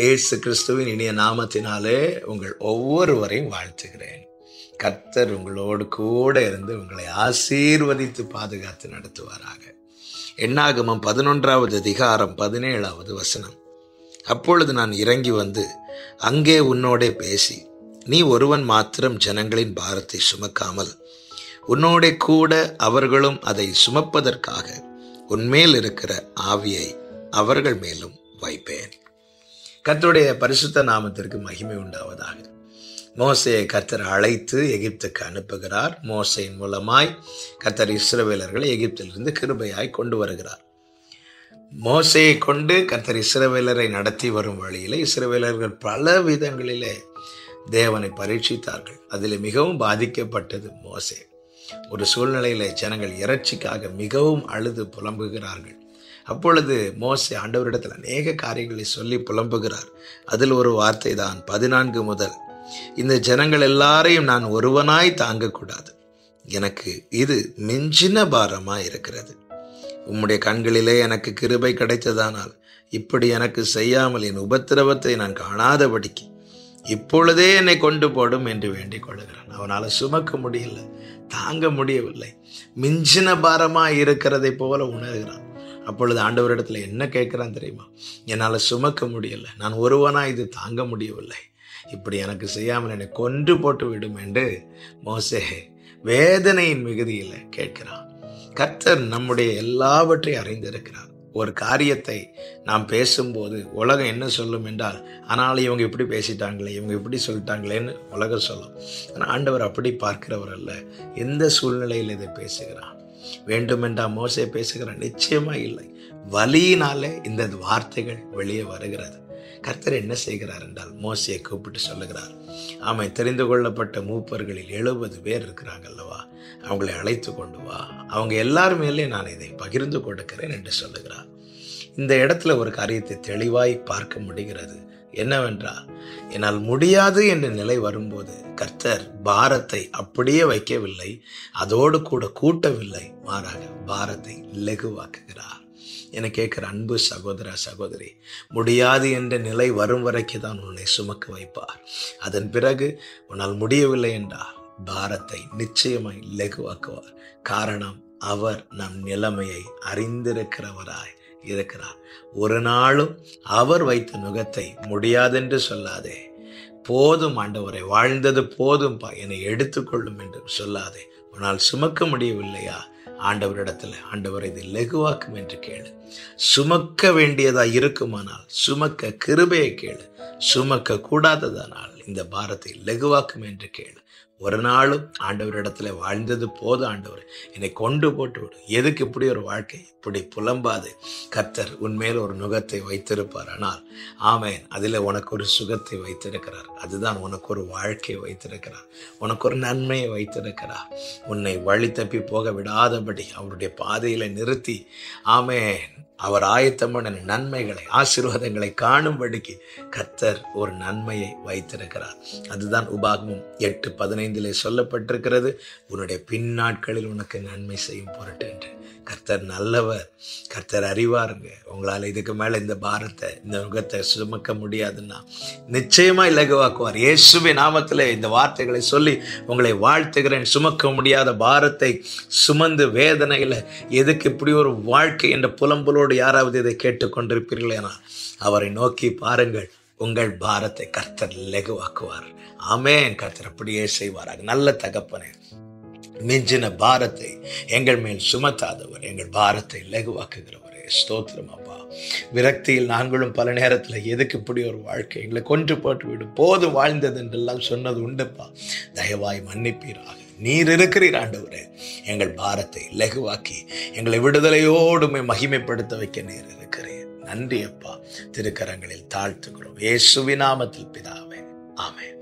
இயேசு கிறிஸ்துவின் இனிய நாமத்தினாலே உங்கள் ஒவ்வொருவரையும் வாழ்த்துகிறேன். கர்த்தர் உங்களோடு கூட இருந்து உங்களை ஆசீர்வதித்து பாதுகாத்து நடத்துவாராக. என்னாகமம் 11வது அதிகாரம் 17வது வசனம். அப்பொழுது நான் இறங்கி வந்து அங்கே உன்னோடே பேசி, நீ ஒருவன் மாத்திரம் ஜனங்களின் பாரத்தை சுமக்காமல் உன்னோடே கூட அவர்களும் அதை சுமப்பதற்காக உன்மேல் இருக்கிற ஆவியை அவர்கள் மேலும் வைப்பேன். கர்த்தருடைய பரிசுத்த நாமத்திற்கு மகிமை உண்டாவதாக. மோசேயை கர்த்தர் அழைத்து எகிப்துக்கு அனுப்புகிறார். மோசேயின் மூலமாய் கர்த்தர் இஸ்ரவேலர்களை எகிப்திலிருந்து கிருபையாய் கொண்டு வருகிறார். மோசேயை கொண்டு கர்த்தர் இஸ்ரவேலரை நடத்தி வரும் வழியிலே இஸ்ரவேலர்கள் பல விதங்களிலே தேவனை பரீட்சித்தார்கள். அதில் மிகவும் பாதிக்கப்பட்டது மோசே. ஒரு சூழ்நிலையிலே ஜனங்கள் இறைச்சிக்காக மிகவும் அழுது புலம்புகிறார்கள். அப்பொழுது மோசே ஆண்டவரிடத்தில் அநேக காரியங்களை சொல்லி புலம்புகிறார். அதில் ஒரு வார்த்தை தான் 14 முதல், இந்த ஜனங்கள் எல்லாரையும் நான் ஒருவனாய் தாங்கக்கூடாது, எனக்கு இது மிஞ்சின பாரமாய் இருக்கிறது. உம்முடைய கண்களிலே எனக்கு கிருபை கிடைத்ததானால் இப்படி எனக்கு செய்யாமல் என் உபத்திரவத்தை நான் காணாதபடிக்கு இப்பொழுதே என்னை கொண்டு போடும் என்று வேண்டிக் கொள்கிறான். அவனால் சுமக்க முடியல, தாங்க முடியவில்லை, மிஞ்சின பாரமாய் இருக்கிறதை போல உணர்கிறான். அப்பொழுது ஆண்டவரிடத்துல என்ன கேட்கிறான் தெரியுமா? என்னால் சுமக்க முடியல, நான் ஒருவனா இது தாங்க முடியவில்லை, இப்படி எனக்கு செய்யாமல் என்னை கொன்று போட்டு விடும் என்று மோசே வேதனையின் மிகுதியில் கேட்கிறான். கர்த்தர் நம்முடைய எல்லாவற்றையும் அறிந்திருக்கிறார். ஒரு காரியத்தை நாம் பேசும்போது உலகம் என்ன சொல்லும் என்றால், ஆனால் இவங்க இப்படி பேசிட்டாங்களே, இவங்க இப்படி சொல்லிட்டாங்களேன்னு உலகம் சொல்லும். ஆனால் ஆண்டவர் அப்படி பார்க்கிறவர் அல்ல. எந்த சூழ்நிலையில் இதை பேசுகிறான்? வேண்டுமென்றா மோசே பேசுகிறான்? நிச்சயமா இல்லை. வலியினாலே இந்த வார்த்தைகள் வெளியே வருகிறது. கர்த்தர் என்ன செய்கிறார் என்றால், மோசையை கூப்பிட்டு சொல்லுகிறார், ஆமை தெரிந்து கொள்ளப்பட்ட மூப்பர்களில் 70 பேர் இருக்கிறாங்க அல்லவா, அவங்களை அழைத்து கொண்டு வா, அவங்க எல்லாரும் மேலே நான் இதை பகிர்ந்து கொடுக்கிறேன் என்று சொல்லுகிறார். இந்த இடத்துல ஒரு காரியத்தை தெளிவாய் பார்க்க முடிகிறது. என்னவென்றால், என்னால் முடியாது என்ற நிலை வரும்போது கர்த்தர் பாரத்தை அப்படியே வைக்கவில்லை, அதோடு கூட கூட்டவில்லை, மாறாக பாரத்தை லெகுவாக்குகிறார். என கேட்கிற அன்பு சகோதர சகோதரி, முடியாது என்ற நிலை வரும் வரைக்கும் தான் உன்னை சுமக்க வைப்பார். அதன் பிறகு உன்னால் முடியவில்லை என்றால் பாரத்தை நிச்சயமாய் லெகுவாக்குவார். காரணம், அவர் நம் நிலைமையை அறிந்திருக்கிறவராய் இருக்கிறார். ஒரு நாளும் அவர் வைத்த நுகத்தை முடியாதென்று சொல்லாதே. போதும் ஆண்டவரை, வாழ்ந்தது போதும், என்னை எடுத்துக்கொள்ளும் என்று சொல்லாதே. உன்னால் சுமக்க முடியவில்லையா? ஆண்டவரிடத்துல, ஆண்டவர் இதை லெகுவாக்கும் என்று கேளு. சுமக்க வேண்டியதா இருக்குமானால் சுமக்க கிருபையை கேளு. சுமக்க கூடாததானால் இந்த பாரத்தை லெகுவாக்கும் என்று கேளு. ஒரு நாளும் ஆண்டவரிடத்துல, வாழ்ந்தது போதும் ஆண்டவர், என்னை கொண்டு போட்டு விடு. எதுக்கு இப்படி ஒரு வாழ்க்கை? இப்படி புலம்பாது. கர்த்தர் உன்மேல் ஒரு நுகத்தை வைத்திருப்பார். ஆனால் ஆமேன், அதில் உனக்கு ஒரு சுகத்தை வைத்திருக்கிறார். அதுதான் உனக்கு ஒரு வாழ்க்கையை வைத்திருக்கிறார், உனக்கு ஒரு நன்மையை வைத்திருக்கிறார். உன்னை வழி தப்பி போக விடாதபடி அவருடைய பாதையில நிறுத்தி, ஆமேன், அவர் ஆயத்தமான நன்மைகளை, ஆசீர்வாதங்களை காணும்படிக்கு கர்த்தர் ஒரு நன்மையை வைத்திருக்கிறார். அதுதான் உபாகமம் 8:15 சொல்லப்பட்டிருக்கிறது, உன்னுடைய பின்னாட்களில் உனக்கு நன்மை செய்யும் பொருட்டு என்று. கர்த்தர் நல்லவர், கர்த்தர் அறிவாருங்க. உங்களால் இதுக்கு மேல இந்த பாரத்தை, இந்த நுகத்தை சுமக்க முடியாதுன்னா நிச்சயமா இலகுவாக்குவார். இயேசுவின் நாமத்திலே இந்த வார்த்தைகளை சொல்லி உங்களை வாழ்த்துகிறேன். சுமக்க முடியாத பாரத்தை சுமந்து வேதனையில எதுக்கு இப்படி ஒரு வாழ்க்கை என்ற புலம்பலோடு யாராவது இதை கேட்டுக்கொண்டிருப்பீர்களேனா, அவரை நோக்கி பாருங்கள், உங்கள் பாரத்தை கர்த்தர் லெகுவாக்குவார். ஆமென். கர்த்தர் அப்படியே செய்வாராக. நல்ல தகப்பனே, மிஞ்சின பாரத்தை எங்கள் மேல் சுமத்தாதவர், எங்கள் பாரத்தை லெகுவாக்குகிறவரே, ஸ்தோத்திரம் அப்பா. விரக்தியில் நாங்களும் பல நேரத்தில் எதுக்கு இப்படி ஒரு வாழ்க்கை, எங்களை கொன்று போட்டு விடும், போதும் வாழ்ந்தது என்றெல்லாம் சொன்னது உண்டுப்பா. தயவாய் மன்னிப்பீராக. நீர் இருக்கிறீர் ஆண்டவரே. எங்கள் பாரத்தை லெகுவாக்கி எங்களை விடுதலையோடுமே மகிமைப்படுத்த வைக்க நீர் இருக்கிறீர். நன்றி அப்பா. திருக்கரங்களில் தாழ்த்துக்கிறோம், இயேசுவின் நாமத்தில் பிதாவே, ஆமென்.